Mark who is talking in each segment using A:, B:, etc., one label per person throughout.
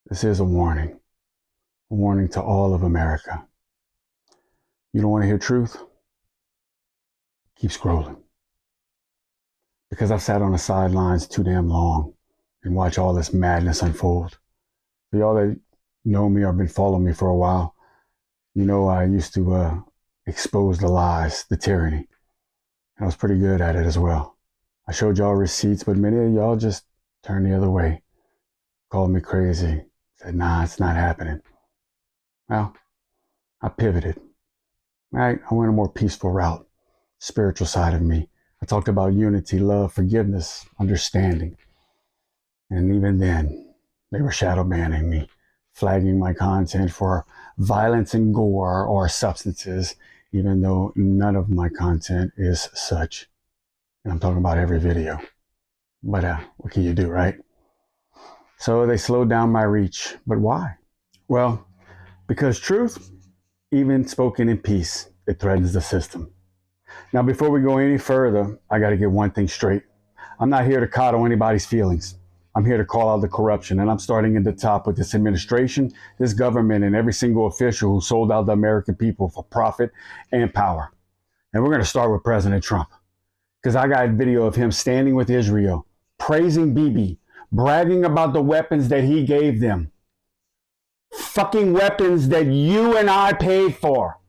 A: This is a warning to all of America. You don't want to hear truth? Keep scrolling. Because I've sat on the sidelines too damn long and watched all this madness unfold. For y'all that know me or been following me for a while, you know I used to expose the lies, the tyranny. And I was pretty good at it as well. I showed y'all receipts, but many of y'all just turned the other way, called me crazy, said, nah, it's not happening. Well, I pivoted. Right? I went a more peaceful route, spiritual side of me. I talked about unity, love, forgiveness, understanding. And even then, they were shadow banning me, flagging my content for violence and gore or substances, even though none of my content is such. And I'm talking about every video. But what can you do, right? So they slowed down my reach. But why? Well, because truth, even spoken in peace, it threatens the system. Now, before we go any further, I got to get one thing straight. I'm not here to coddle anybody's feelings. I'm here to call out the corruption, and I'm starting at the top with this administration, this government, and every single official who sold out the American people for profit and power. And we're going to start with President Trump, because I got a video of him standing with Israel, praising Bibi, bragging about the weapons that he gave them. Fucking weapons that you and I paid for,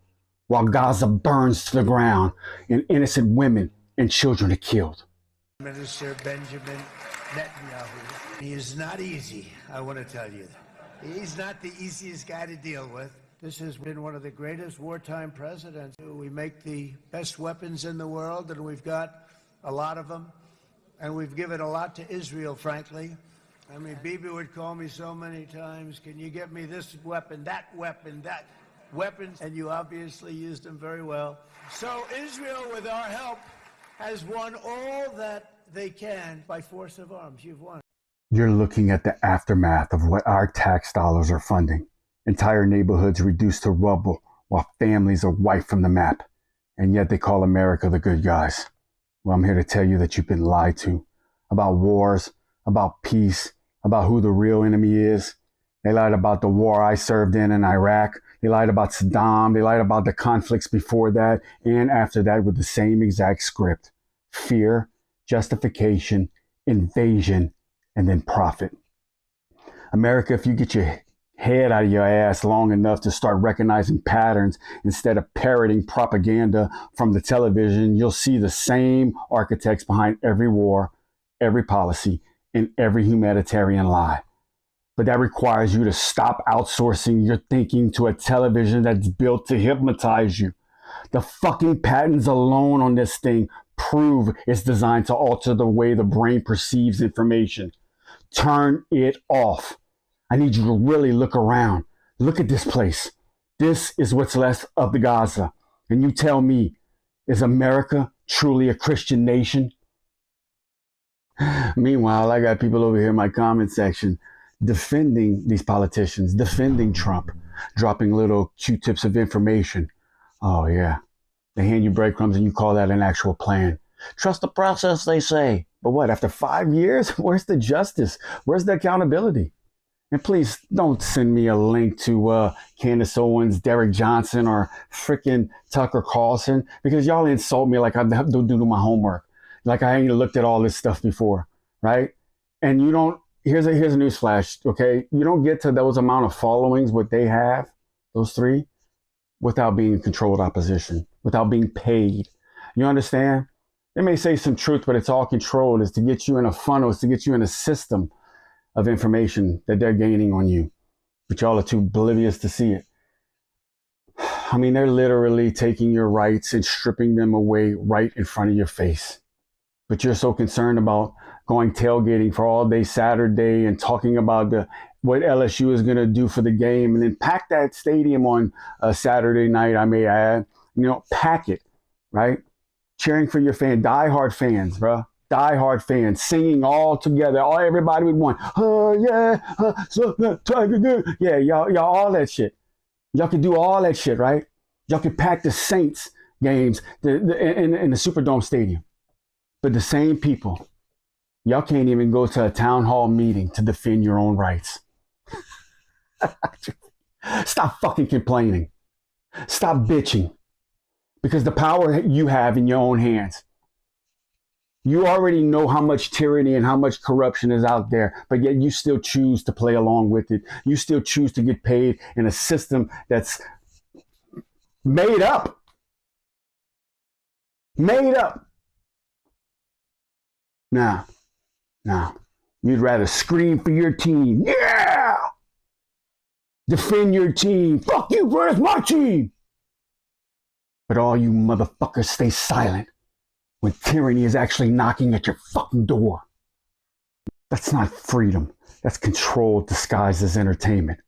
A: while Gaza burns to the ground and innocent women and children are killed.
B: Minister Benjamin Netanyahu. He is not easy, I want to tell you. He's not the easiest guy to deal with. This has been one of the greatest wartime presidents. We make the best weapons in the world, and we've got a lot of them. And we've given a lot to Israel, frankly. I mean, Bibi would call me so many times, can you get me this weapon, that weapons, and you obviously used them very well. So Israel, with our help, has won all that they can by force of arms. You've won.
A: You're looking at the aftermath of what our tax dollars are funding. Entire neighborhoods reduced to rubble while families are wiped from the map. And yet they call America the good guys. Well, I'm here to tell you that you've been lied to about wars, about peace, about who the real enemy is. They lied about the war I served in Iraq. They lied about Saddam. They lied about the conflicts before that and after that with the same exact script. Fear, justification, invasion, and then profit. America, if you get your head out of your ass long enough to start recognizing patterns instead of parroting propaganda from the television, you'll see the same architects behind every war, every policy, and every humanitarian lie. But that requires you to stop outsourcing your thinking to a television that's built to hypnotize you. The fucking patents alone on this thing prove it's designed to alter the way the brain perceives information. Turn it off. I need you to really look around. Look at this place. This is what's left of the Gaza. And you tell me, is America truly a Christian nation? Meanwhile, I got people over here in my comment section defending these politicians, defending Trump, dropping little Q-tips of information. Oh, yeah. They hand you breadcrumbs and you call that an actual plan. Trust the process, they say. But what, after 5 years? Where's the justice? Where's the accountability? And please don't send me a link to Candace Owens, Derek Johnson, or freaking Tucker Carlson, because y'all insult me like I don't do my homework. Like I ain't looked at all this stuff before, right? And you don't, here's a newsflash, okay? You don't get to those amount of followings, what they have, those three, without being in controlled opposition, without being paid. You understand? They may say some truth, but it's all controlled. It's to get you in a funnel. It's to get you in a system of information that they're gaining on you. But y'all are too oblivious to see it. I mean, they're literally taking your rights and stripping them away right in front of your face. But you're so concerned about going tailgating for all day Saturday and talking about what LSU is going to do for the game, and then pack that stadium on a Saturday night, I may add. Pack it, right? Cheering for your diehard fans, bro. Diehard fans singing all together, everybody with one. Oh yeah, yeah, y'all, all that shit. Y'all can do all that shit, right? Y'all can pack the Saints games in the Superdome Stadium, but the same people, y'all can't even go to a town hall meeting to defend your own rights. Stop fucking complaining. Stop bitching. Because the power you have in your own hands. You already know how much tyranny and how much corruption is out there, but yet you still choose to play along with it. You still choose to get paid in a system that's made up. Made up. Nah. You'd rather scream for your team. Yeah! Defend your team. Fuck you, bro. It's my team. But all you motherfuckers stay silent when tyranny is actually knocking at your fucking door. That's not freedom. That's control disguised as entertainment.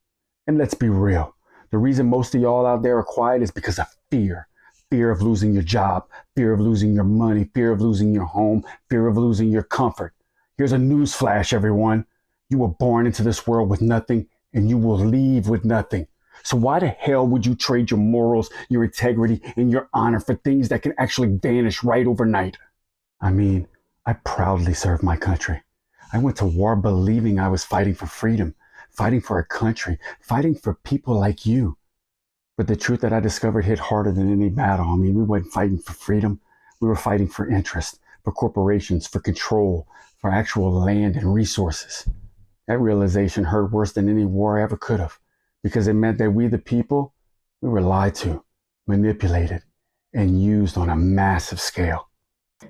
A: And let's be real. The reason most of y'all out there are quiet is because of fear. Fear of losing your job, fear of losing your money, fear of losing your home, fear of losing your comfort. Here's a news flash, everyone. You were born into this world with nothing, and you will leave with nothing. So why the hell would you trade your morals, your integrity, and your honor for things that can actually vanish right overnight? I mean, I proudly served my country. I went to war believing I was fighting for freedom, fighting for a country, fighting for people like you. But the truth that I discovered hit harder than any battle. I mean, we weren't fighting for freedom. We were fighting for interest, for corporations, for control, for actual land and resources. That realization hurt worse than any war I ever could have, because it meant that we, the people, we were lied to, manipulated, and used on a massive scale.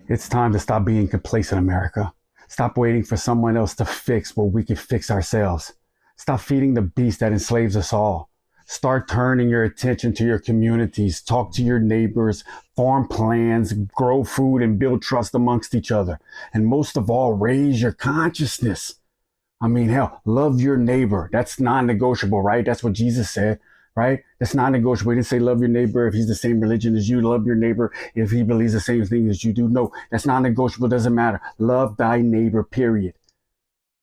A: It's time to stop being complacent, America. Stop waiting for someone else to fix what we can fix ourselves. Stop feeding the beast that enslaves us all. Start turning your attention to your communities, talk to your neighbors, form plans, grow food, and build trust amongst each other. And most of all, raise your consciousness. I mean, hell, love your neighbor. That's non-negotiable, right? That's what Jesus said, right? That's non-negotiable. He didn't say love your neighbor if he's the same religion as you. Love your neighbor if he believes the same thing as you do. No, that's non-negotiable. Doesn't matter. Love thy neighbor, period.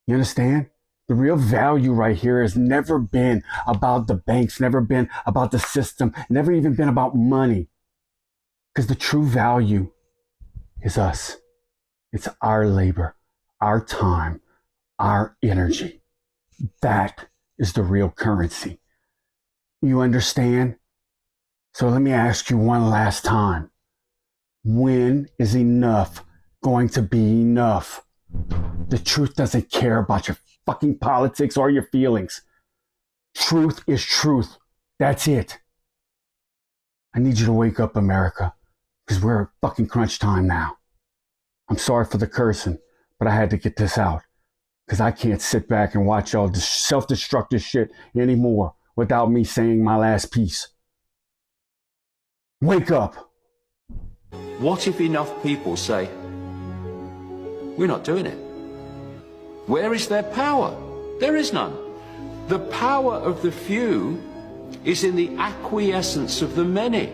A: You understand? The real value right here has never been about the banks, never been about the system, never even been about money. Because the true value is us. It's our labor, our time, our energy. That is the real currency. You understand? So let me ask you one last time. When is enough going to be enough? The truth doesn't care about your fucking politics or your feelings. Truth is truth. That's it. I need you to wake up, America, because we're at fucking crunch time now. I'm sorry for the cursing, but I had to get this out, because I can't sit back and watch all this self-destructive shit anymore without me saying my last piece. Wake up.
C: What if enough people say, we're not doing it? Where is their power? There is none. The power of the few is in the acquiescence of the many.